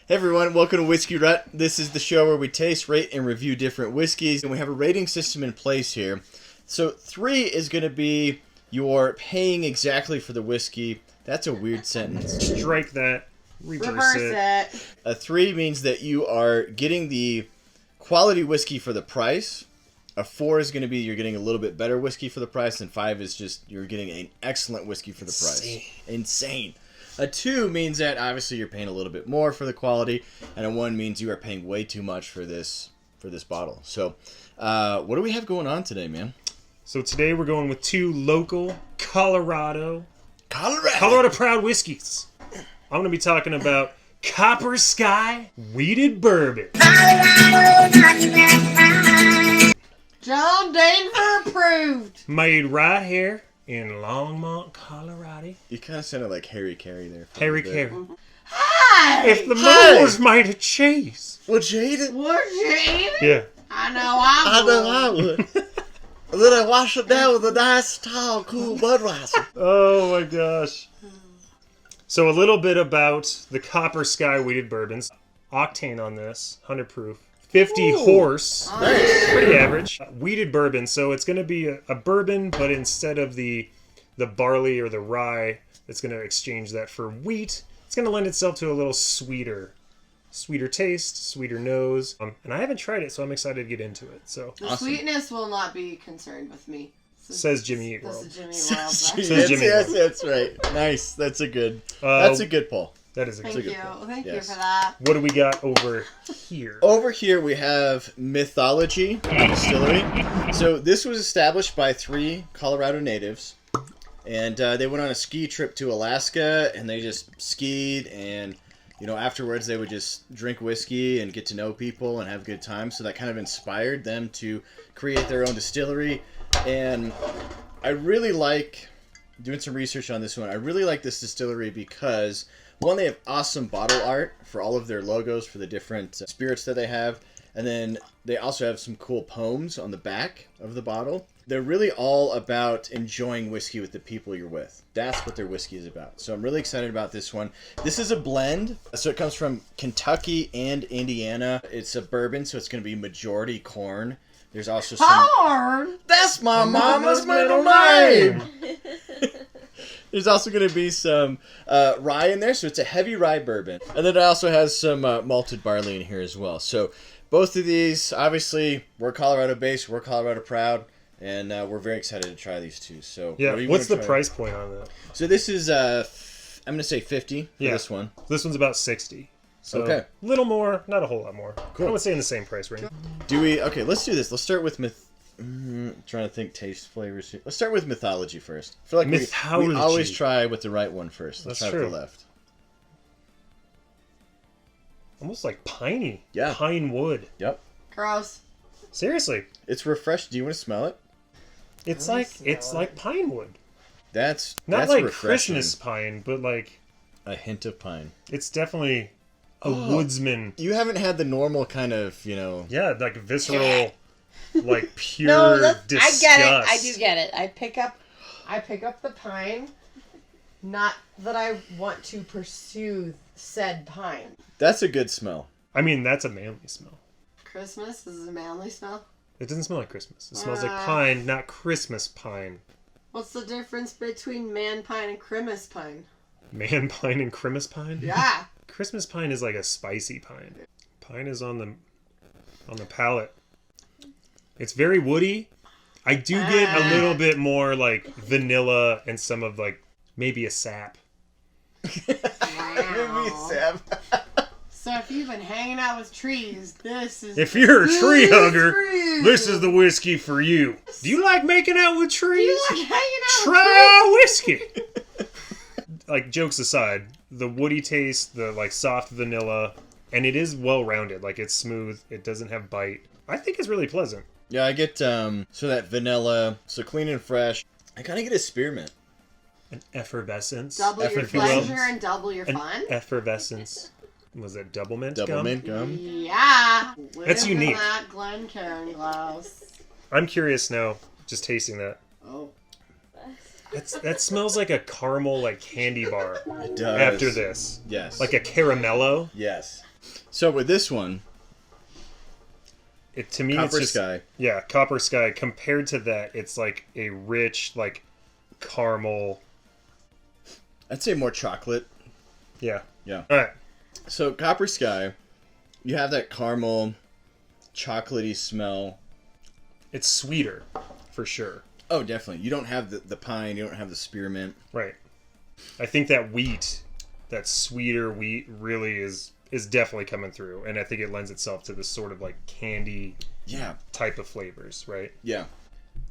Hey everyone, welcome to Whiskey-Rut. This is the show where we taste, rate, and review different whiskeys, and we have a rating system in place here. So 3 is going to be you're paying exactly for the whiskey. That's a weird sentence. Strike that. Reverse it. A 3 means that you are getting the quality whiskey for the price. A 4 is going to be you're getting a little bit better whiskey for the price, and 5 is just you're getting an excellent whiskey for the price. Insane. A 2 means that obviously you're paying a little bit more for the quality, and a 1 means you are paying way too much for this bottle. So, what do we have going on today, man? So today we're going with 2 local Colorado proud whiskeys. I'm going to be talking about Copper Skye Wheated Bourbon. John Denver approved. Made right here in Longmont, Colorado. You kind of sounded like Harry Carey there. Harry Carey. Hi. If the moon was made of cheese. Would you eat it? Would you eat it? Yeah. I know I would. And then I wash it down with a nice, tall, cool Budweiser. Oh my gosh. So a little bit about the Copper Skye Wheated Bourbons. Octane on this, 100 proof. 50 horse. Nice. Pretty average. Wheated bourbon, so it's going to be a bourbon, but instead of the barley or the rye, it's going to exchange that for wheat. It's going to lend itself to a little sweeter taste, sweeter nose. And I haven't tried it, so I'm excited to get into it. So The sweetness will not be concerned with me. Says Jimmy Eat World. This is Jimmy World. Says Jimmy Yes, that's right. Nice. That's a good pull. That is a Thank good you. point. Thank you Yes. for that. What do we got over here? Over here we have Mythology Distillery. So this was established by 3 Colorado natives. And they went on a ski trip to Alaska, and they just skied, and afterwards they would just drink whiskey and get to know people and have a good time. So that kind of inspired them to create their own distillery. And I really like doing some research on this one. I really like this distillery because, one, they have awesome bottle art for all of their logos for the different spirits that they have. And then they also have some cool poems on the back of the bottle. They're really all about enjoying whiskey with the people you're with. That's what their whiskey is about. So I'm really excited about this one. This is a blend. So it comes from Kentucky and Indiana. It's a bourbon, so it's going to be majority corn. There's also some... Corn? That's my mama's middle name! There's also going to be some rye in there, so it's a heavy rye bourbon. And then it also has some malted barley in here as well. So both of these, obviously, we're Colorado-based, we're Colorado proud, and we're very excited to try these two. So Yeah, what's the price point on that? So this is, I'm going to say 50 for this one. This one's about 60. So Okay. a little more, not a whole lot more. Cool. I would say in the same price range. Okay, let's do this. Let's start with trying to think taste flavors here. Let's start with Mythology first. I feel like we always try with the right one first. Let's try with the left. Almost like piney. Yeah. Pine wood. Yep. Gross. Seriously. It's refreshing. Do you want to smell it? It's like pine wood. That's Not like refreshing. Christmas pine, but like A hint of pine. it's definitely a woodsman. You haven't had the normal kind of, Yeah, like visceral, like pure No, disgust. I get it. I do get it. I pick up the pine. Not that I want to pursue said pine. That's a good smell. I mean, that's a manly smell. Christmas is a manly smell. It doesn't smell like Christmas. It smells like pine, not Christmas pine. What's the difference between man pine and Christmas pine? Man pine and Christmas pine? Yeah. Christmas pine is like a spicy pine. Pine is on the palate. It's very woody. I do get a little bit more like vanilla and some of like maybe a sap. Maybe Sam. So if you've been hanging out with trees, this is... If you're a tree hugger, tree. this is the whiskey for you. Do you like making out with trees? You like hanging out Try our whiskey. Like, jokes aside, the woody taste, the like soft vanilla, and it is well rounded. Like, it's smooth. It doesn't have bite. I think it's really pleasant. Yeah, I get so that vanilla, so clean and fresh. I kind of get a spearmint. An effervescence. Double your if you will. pleasure and double your An fun? effervescence. Was it double mint Double gum? mint gum. Yeah. That's Live in unique. that Glencairn glass. I'm curious now, just tasting that. Oh. That smells like a caramel, like candy bar It does. after this. Yes. Like a caramello. Yes. So with this one, To me, Copper it's just Skye. yeah, Copper Skye. Compared to that, it's like a rich, like caramel. I'd say more chocolate. Yeah. Yeah. All right. So Copper Skye, you have that caramel, chocolatey smell. It's sweeter, for sure. Oh, definitely. You don't have the pine. You don't have the spearmint. Right. I think that wheat, that sweeter wheat, really is definitely coming through, and I think it lends itself to this sort of like candy Yeah. type of flavors, right? Yeah.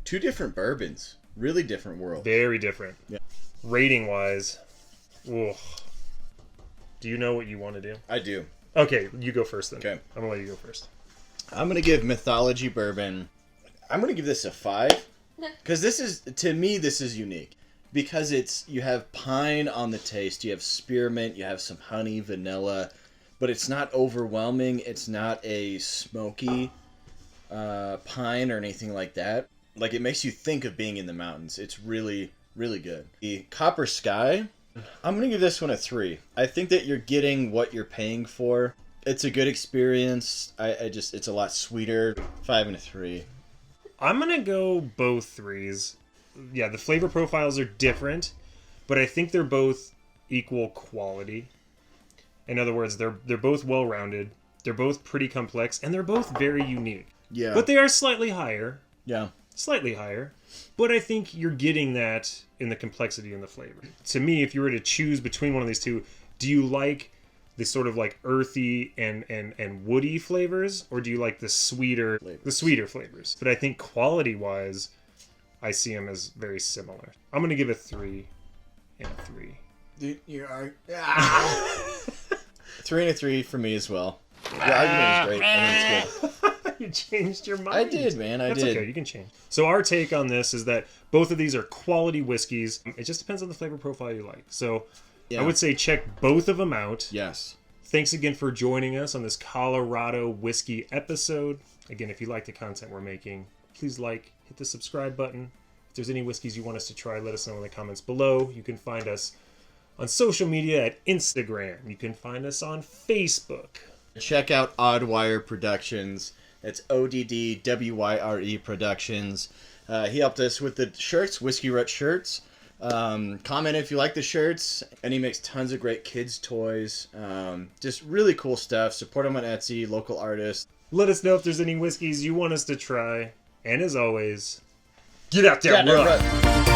Two different bourbons. Really different worlds. Very different. Yeah. Rating wise, do you know what you want to do? I do. Okay, you go first then. Okay. I'm gonna let you go first. I'm going to give Mythology Bourbon, I'm going to give this a 5. Because this is, to me, this is unique. Because you have pine on the taste, you have spearmint, you have some honey, vanilla, but it's not overwhelming. It's not a smoky pine or anything like that. Like, it makes you think of being in the mountains. It's really, really good. The Copper Skye, I'm going to give this one a 3. I think that you're getting what you're paying for. It's a good experience. It's a lot sweeter. 5 and a 3. I'm gonna go both 3s. Yeah, the flavor profiles are different, but I think they're both equal quality. In other words, they're both well-rounded. They're both pretty complex, and they're both very unique. Yeah. But they are slightly higher. Yeah. Slightly higher. But I think you're getting that in the complexity and the flavor. To me, if you were to choose between one of these two, do you like the sort of like earthy and woody flavors, or do you like the sweeter flavors? But I think quality-wise, I see them as very similar. I'm going to give it 3 and a 3. Dude, you are... 3 and a 3 for me as well. The argument is great. I think it's good. You changed your mind. I did, man. I That's did. okay. You can change. So our take on this is that both of these are quality whiskeys. It just depends on the flavor profile you like. So Yeah. I would say check both of them out. Yes. Thanks again for joining us on this Colorado whiskey episode. Again, if you like the content we're making, please hit the subscribe button. If there's any whiskeys you want us to try, let us know in the comments below. You can find us on social media at Instagram. You can find us on Facebook. Check out Oddwire Productions. That's ODDWYRE Productions. He helped us with the shirts, Whiskey-Rut shirts. Comment if you like the shirts. And he makes tons of great kids' toys. Just really cool stuff. Support him on Etsy, local artists. Let us know if there's any whiskeys you want us to try. And as always, get out there, Yeah, no, run. run.